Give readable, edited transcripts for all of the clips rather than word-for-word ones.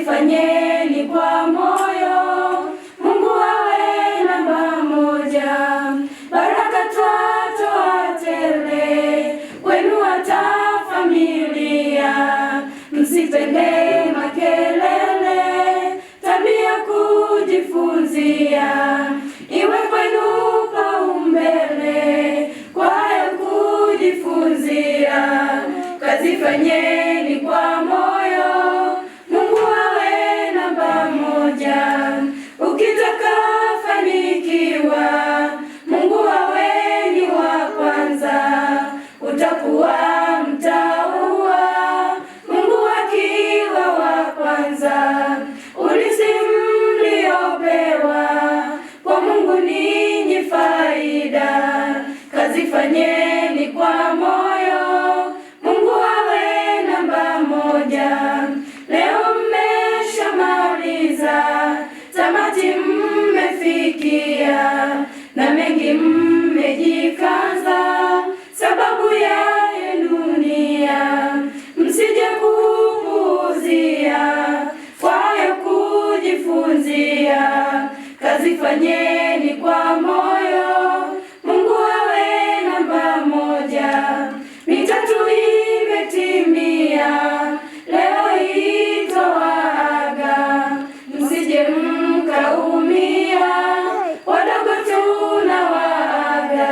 Fanyeni kwa moyo, Mungu awe namba moja. Baraka twatoa tele, kwenu hata familia. Msipende makelele, tabia kujifunzia. Iwe kwenu paumbele, kwayo kujifunzia. Kazi fanyeni kwa moyo, ukitaka fanikiwa, Mungu awe ni wa kwanza. Utakuwa mtaua, Mungu akiwa wa kwanza. Ulisi mliopewa, kwa Mungu ninyi faida. Kazi fanyeni kwa moyo, Mungu awe namba moja. Leo mmeshamaliza, tamati mmefikia, na mengi mmejikaza, sababu ya dunia. Msije kupuuzia, kwayo kujifunzia. Kazi fanyeni kwa moyo, Mungu awe namba moja. Mitatu imetimia, leo itowaaga. Msije mkaumia, wadogo tunawaaga.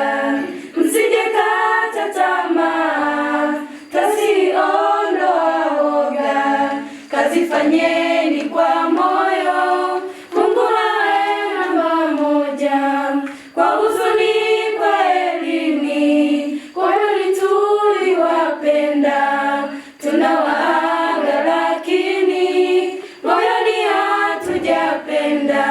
Msije kata tamaa, tasiondoa woga. Kazi fanyeni kwa moyo, Mungu awe namba moja. Kwa huzuni, kwa elini, kwa kweli tuliwapenda. Tunawaaga lakini moyoni hatujapenda.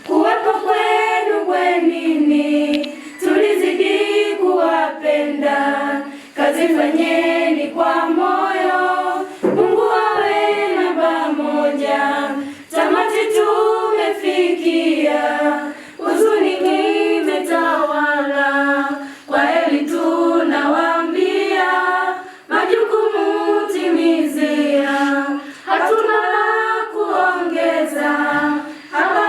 Kuwepo kwenu kwenini, tulizidi kuwapenda. Kazi fanyeni kwa moyo, Mungu awe namba moja. Tamati tumefikia, huzuni imetawala. Kwa heri tunawaambia, majukumu timizia. Hatuna la kuongeza, haba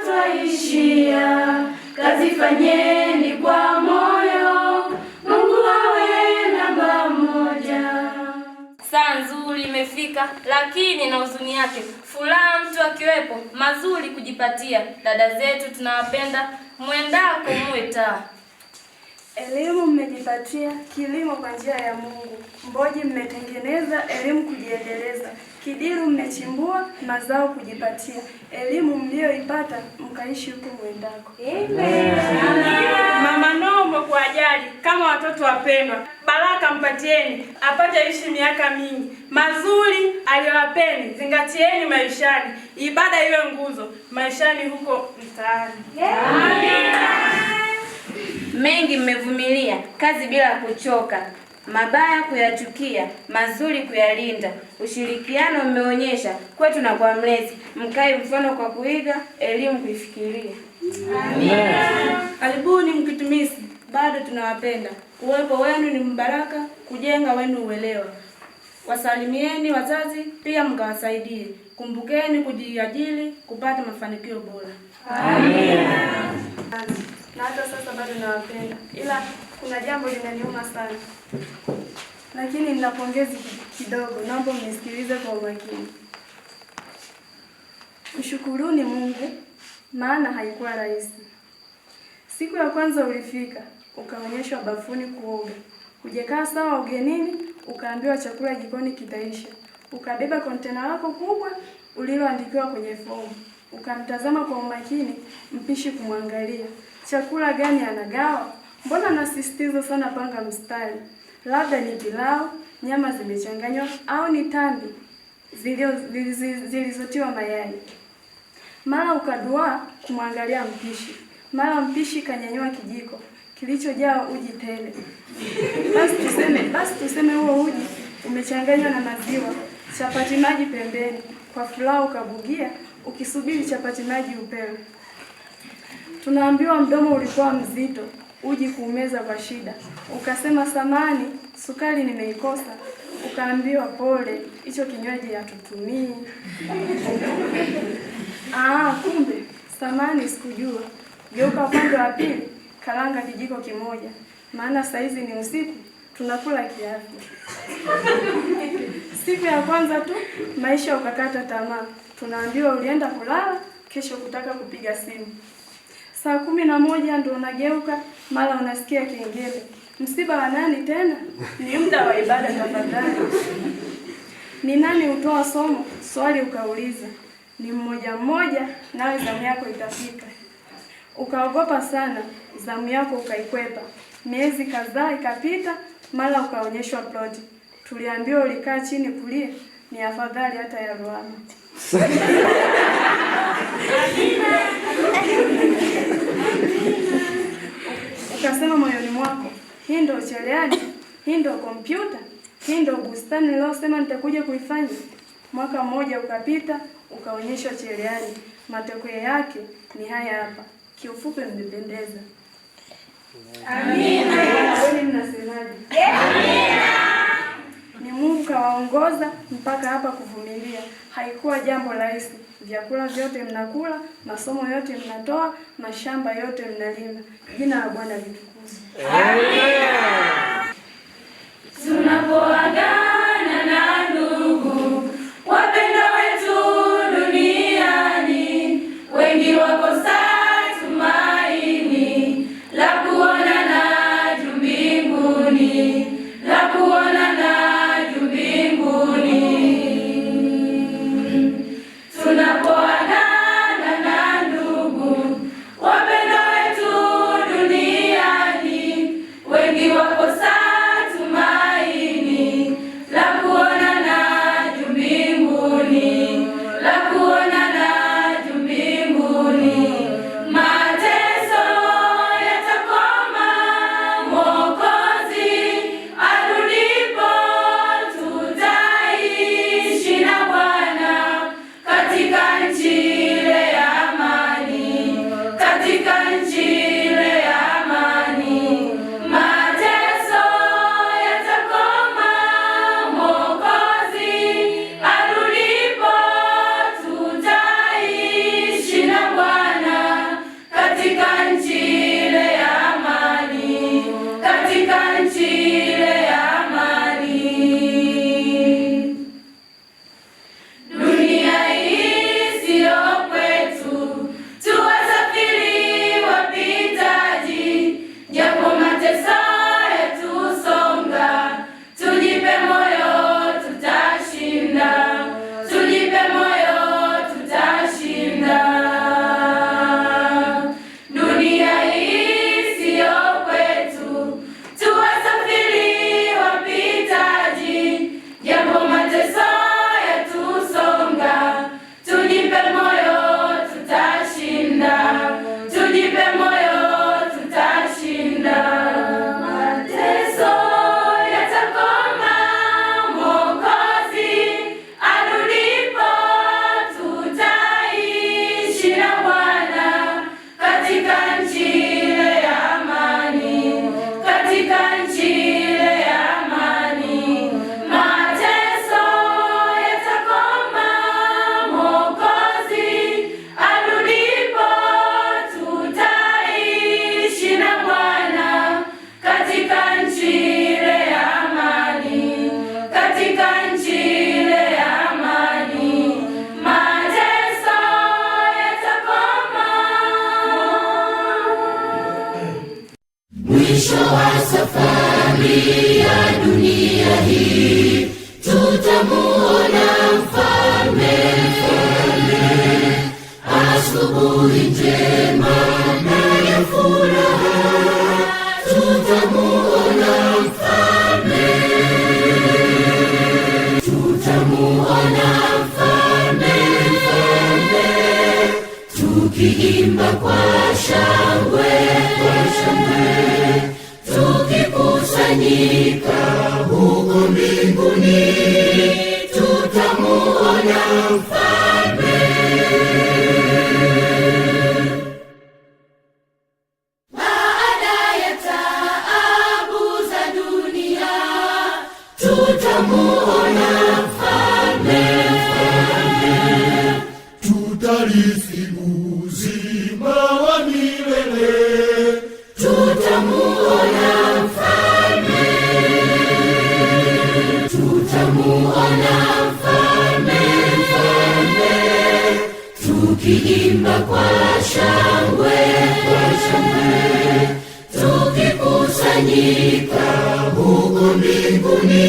twaishia. Kazi fanyeni kwa moyo, Mungu awe namba moja. Saa nzuri imefika, lakini na huzuni yake. Furaha mtu akiwepo, mazuri kujipatia. Dada zetu tunawapenda, mwendako muwe taa. Elimu mmejipatia, kilimo kwa njia ya Mungu. Mboji mmetengeneza, elimu kujiendeleza. Kidiru mmechimbua, mazao kujipatia. Elimu mlioipata, mkaishi huko mwendako. Amen. Mama Nombo kwa ajali, kama watoto wapendwa, baraka mpatieni, apate ishi miaka mingi. Mazuri aliyowapeni, zingatieni maishani. Ibada iwe nguzo, maishani huko mtaani. Amen. Mengi mmevumilia, kazi bila kuchoka. Mabaya kuyachukia, mazuri kuyalinda. Ushirikiano mmeonyesha kwetu na kwa mlezi. Mkae mfano kwa kuiga, elimu kuifikiria. Amen. Karibuni mkitumisi, bado tunawapenda. Uwepo wenu ni mbaraka, kujenga wenu uelewa. Wasalimieni wazazi, pia mkawasaidie. Kumbukeni kujiajiri, kupata mafanikio bora. Amen. Na hata sasa bado nawapenda, ila kuna jambo linaniuma sana. lakini nina pongezi kidogo, naomba mnisikilize kwa umakini. Mshukuruni Mungu, maana haikuwa rahisi. Siku ya kwanza ulifika, ukaonyeshwa bafuni kuoga. Hujakaa sawa ugenini, ukaambiwa chakula jikoni kitaisha. Ukabeba kontena lako kubwa uliloandikiwa kwenye fomu. Ukamtazama kwa umakini mpishi kumwangalia. Chakula gani anagawa? Mbona anasisitiza sana panga mstari? Labda ni pilau, nyama zimechanganywa au ni tambi zilizotiwa mayai. Mara ukadua kumwangalia mpishi. Mara mpishi kanyanyua kijiko kilichojaa uji tele. Basi tuseme huo uji umechanganywa na maziwa, chapati maji pembeni, kwa furaha ukabugia ukisubiri chapati maji upewe. Tunaambiwa mdomo ulikuwa mzito, uji kuumeza kwa shida. Ukasema samani, sukari nimeikosa. Ukaambiwa pole, hicho kinywaji hatutumii. Kumbe samani sikujua. Geuka upande wa pili, karanga kijiko kimoja. Maana saizi ni usiku, tunakula kiafya. Siku ya kwanza tu, maisha ukakata tamaa. Tunaambiwa ulienda kulala, kesho kutaka kupiga simu. Saa 11 ndio unageuka, mara unasikia kengele. Msiba wa nani tena? Ni muda wa ibada tafadhali. Ni nani utoa somo? Swali ukauliza. Ni mmoja mmoja, nawe zamu yako itafika. Ukaogopa sana, zamu yako ukaikwepa. Miezi kadhaa ikapita, mara ukaonyeshwa ploti. Tuliambiwa ulikaa chini kulia, ni afadhali hata ya Ruama. Ukasema moyoni mwako, hii ndio cherehani, hii ndio kompyuta, hii ndio bustani niliyosema nitakuja kuifanya. Mwaka mmoja ukapita, ukaonyeshwa cherehani. Matokeo yake ni haya hapa. Kiufupi mmependeza. Amina. Wewe mnasemaje? Amina. Ni Mungu kawaongoza mpaka hapa kuvumilia. Haikuwa jambo rahisi. Vyakula vyote mnakula, masomo yote mnatoa, mashamba yote mnalima. Jina la Bwana litukuzwe. Amina. Tunapoagana na ndugu wapendwa wetu duniani, wengi wakosa tumaini la kuonana juu mbinguni, la kuonana juu mbinguni. Tunapoagana na ndugu wapendwa wetu duniani, wengi wakosa tukiimba kwa shangwe, tukikusanyika huko mbinguni, tutamuona Mfalme. Baada ya taabu za dunia, tutamuona Mfalme. Tutarithi uzima wa milele, tutamuona Mfalme. Tutamuona Mfalme, tukiimba kwa shangwe, tukikusanyika huko mbinguni,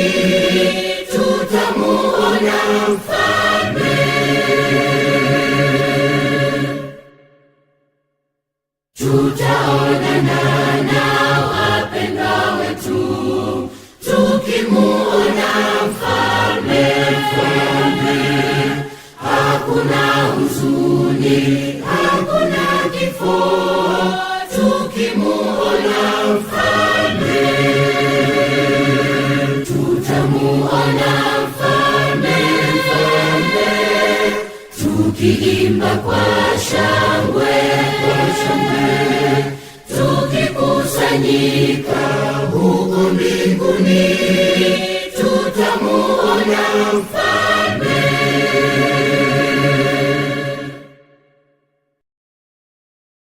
tutamuona Mfalme. Tutaonana na wapendwa wetu, tukimuona Mfalme. Hakuna huzuni, hakuna kifo, tukimuona Mfalme. Tutamuona Mfalme, tukiimba kwa shangwe, tukikusanyika huko mbinguni,